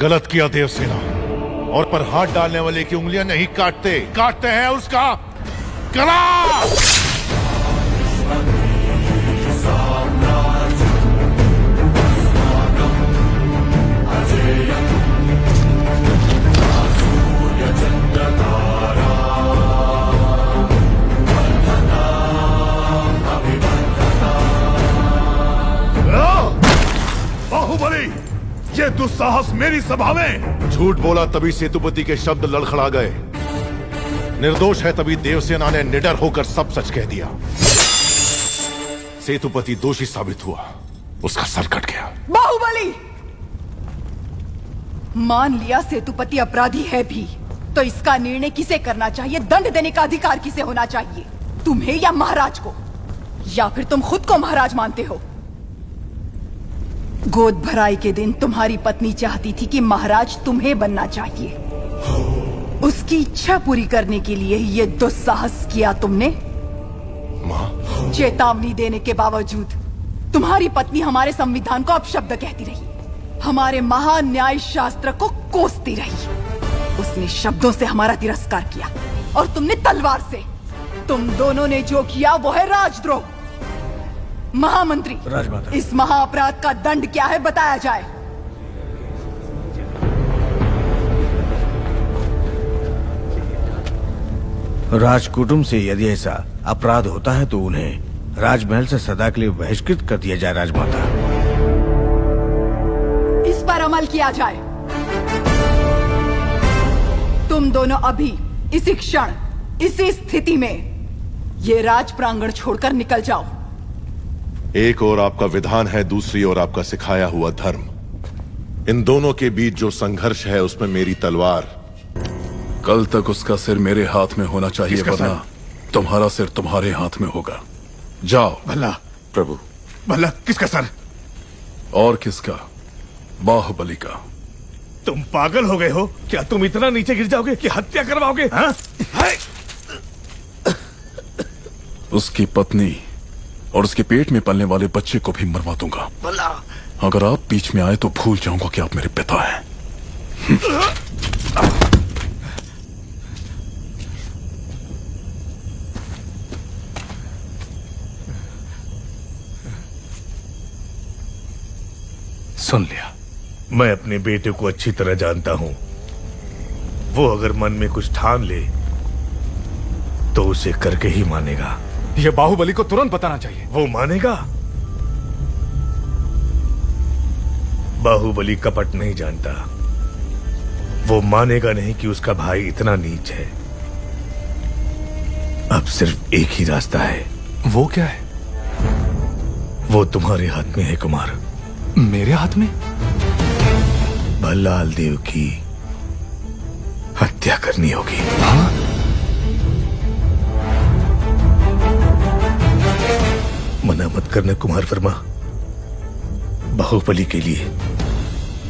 गलत किया देवसेना। और पर हाथ डालने वाले की उंगलियां नहीं काटते, काटते हैं उसका गला। बाहुबली, ये दुस्साहस मेरी सभा में। झूठ बोला तभी सेतुपति के शब्द लड़खड़ा गए। निर्दोष है तभी देवसेना ने निडर होकर सब सच कह दिया। सेतुपति दोषी साबित हुआ, उसका सर कट गया। बाहुबली, मान लिया सेतुपति अपराधी है भी, तो इसका निर्णय किसे करना चाहिए, दंड देने का अधिकार किसे होना चाहिए, तुम्हें या महाराज को? या फिर तुम खुद को महाराज मानते हो? गोद भराई के दिन तुम्हारी पत्नी चाहती थी कि महाराज तुम्हें बनना चाहिए। उसकी इच्छा पूरी करने के लिए ये दुस्साहस किया तुमने। मां, चेतावनी देने के बावजूद तुम्हारी पत्नी हमारे संविधान को अपशब्द कहती रही, हमारे महान न्याय शास्त्र को कोसती रही। उसने शब्दों से हमारा तिरस्कार किया और तुमने तलवार से। तुम दोनों ने जो किया वो है राजद्रोह। महामंत्री, राजमाता, इस महाअपराध का दंड क्या है बताया जाए। राजकुटुंब से यदि ऐसा अपराध होता है तो उन्हें राजमहल से सदा के लिए बहिष्कृत कर दिया जाए। राजमाता, इस पर अमल किया जाए। तुम दोनों अभी, इसी क्षण, इसी स्थिति में ये राज प्रांगण छोड़कर निकल जाओ। एक ओर आपका विधान है, दूसरी ओर आपका सिखाया हुआ धर्म। इन दोनों के बीच जो संघर्ष है उसमें मेरी तलवार। कल तक उसका सिर मेरे हाथ में होना चाहिए, वरना तुम्हारा सिर तुम्हारे हाथ में होगा। जाओ। भला प्रभु। भला किसका सर? और किसका? बाहुबली का। तुम पागल हो गए हो क्या? तुम इतना नीचे गिर जाओगे कि हत्या करवाओगे? हाँ? उसकी पत्नी और उसके पेट में पलने वाले बच्चे को भी मरवा दूंगा। भला अगर आप बीच में आए तो भूल जाऊंगा कि आप मेरे पिता हैं। सुन लिया। मैं अपने बेटे को अच्छी तरह जानता हूं। वो अगर मन में कुछ ठान ले तो उसे करके ही मानेगा। ये बाहुबली को तुरंत बताना चाहिए। वो मानेगा? बाहुबली कपट नहीं जानता। वो मानेगा नहीं कि उसका भाई इतना नीच है। अब सिर्फ एक ही रास्ता है। वो क्या है? वो तुम्हारे हाथ में है कुमार। मेरे हाथ में? भल्लाल देव की हत्या करनी होगी। हाँ? मना मत करना कुमार वर्मा। बाहुबली के लिए,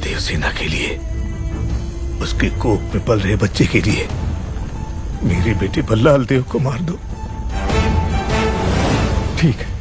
देवसेना के लिए, उसके कोख में पल रहे बच्चे के लिए मेरे बेटे भल्लाल देव को मार दो। ठीक है।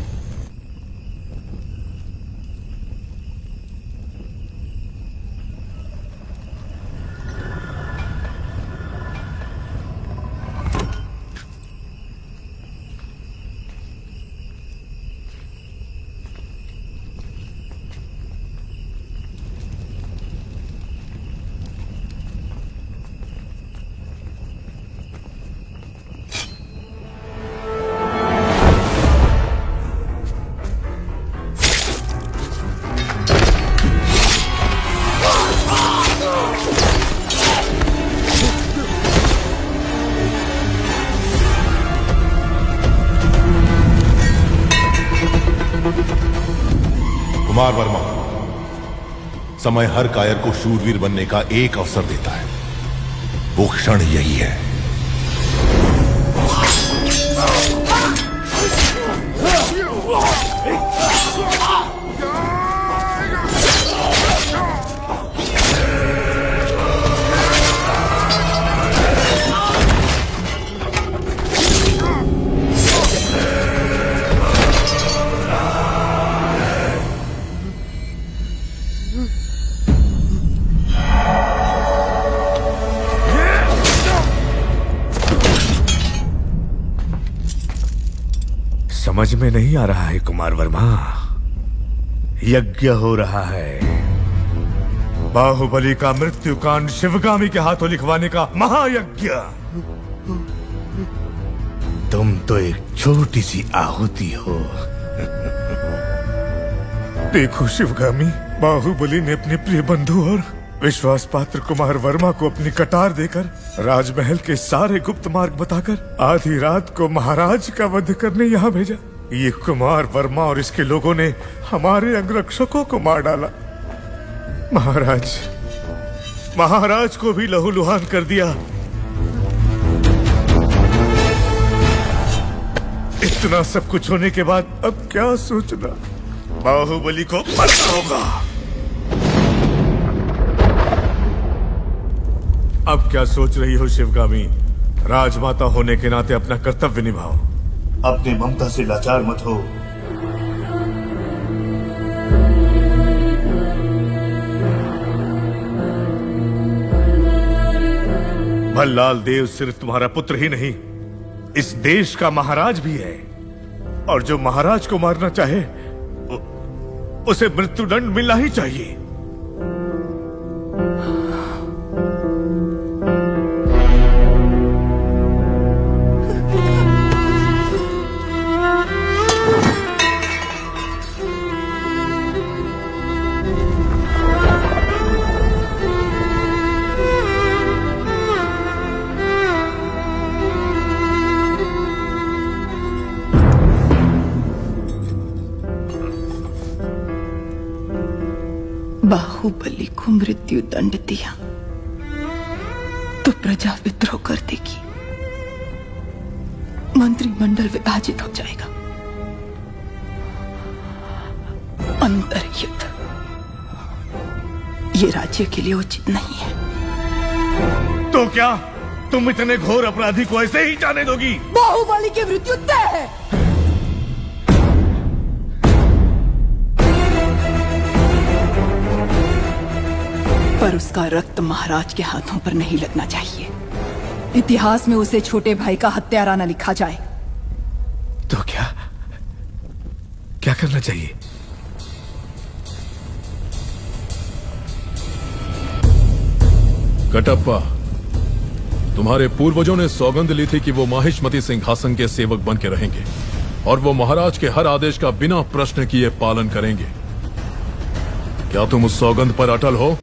कुमार वर्मा, समय हर कायर को शूरवीर बनने का एक अवसर देता है। वो क्षण यही है। समझ में नहीं आ रहा है कुमार वर्मा। यज्ञ हो रहा है, बाहुबली का मृत्युकांड शिवगामी के हाथों लिखवाने का महायज्ञ। तुम तो एक छोटी सी आहुति हो। देखो शिवगामी, बाहुबली ने अपने प्रिय बंधु और विश्वास पात्र कुमार वर्मा को अपनी कटार देकर राजमहल के सारे गुप्त मार्ग बताकर आधी रात को महाराज का वध करने यहाँ भेजा। ये कुमार वर्मा और इसके लोगों ने हमारे अंगरक्षकों को मार डाला। महाराज को भी लहूलुहान कर दिया। इतना सब कुछ होने के बाद अब क्या सोचना? बाहुबली को मरना होगा। अब क्या सोच रही हो शिवगामी? राजमाता होने के नाते अपना कर्तव्य निभाओ। अपने ममता से लाचार मत हो। भल्लाल देव सिर्फ तुम्हारा पुत्र ही नहीं, इस देश का महाराज भी है। और जो महाराज को मारना चाहे उसे मृत्युदंड मिलना ही चाहिए। बाहुबली को मृत्यु दंड दिया तो प्रजा विद्रोह कर देगी, मंत्रिमंडल विभाजित हो जाएगा, अंतर्युद्ध ये राज्य के लिए उचित नहीं है। तो क्या तुम इतने घोर अपराधी को ऐसे ही जाने दोगी? बाहुबली की मृत्यु तय है। पर उसका रक्त महाराज के हाथों पर नहीं लगना चाहिए। इतिहास में उसे छोटे भाई का हत्यारा न लिखा जाए। तो क्या करना चाहिए? कटप्पा, तुम्हारे पूर्वजों ने सौगंध ली थी कि वो माहिष्मती सिंहासन के सेवक बन के रहेंगे और वो महाराज के हर आदेश का बिना प्रश्न किए पालन करेंगे। क्या तुम उस सौगंध पर अटल हो?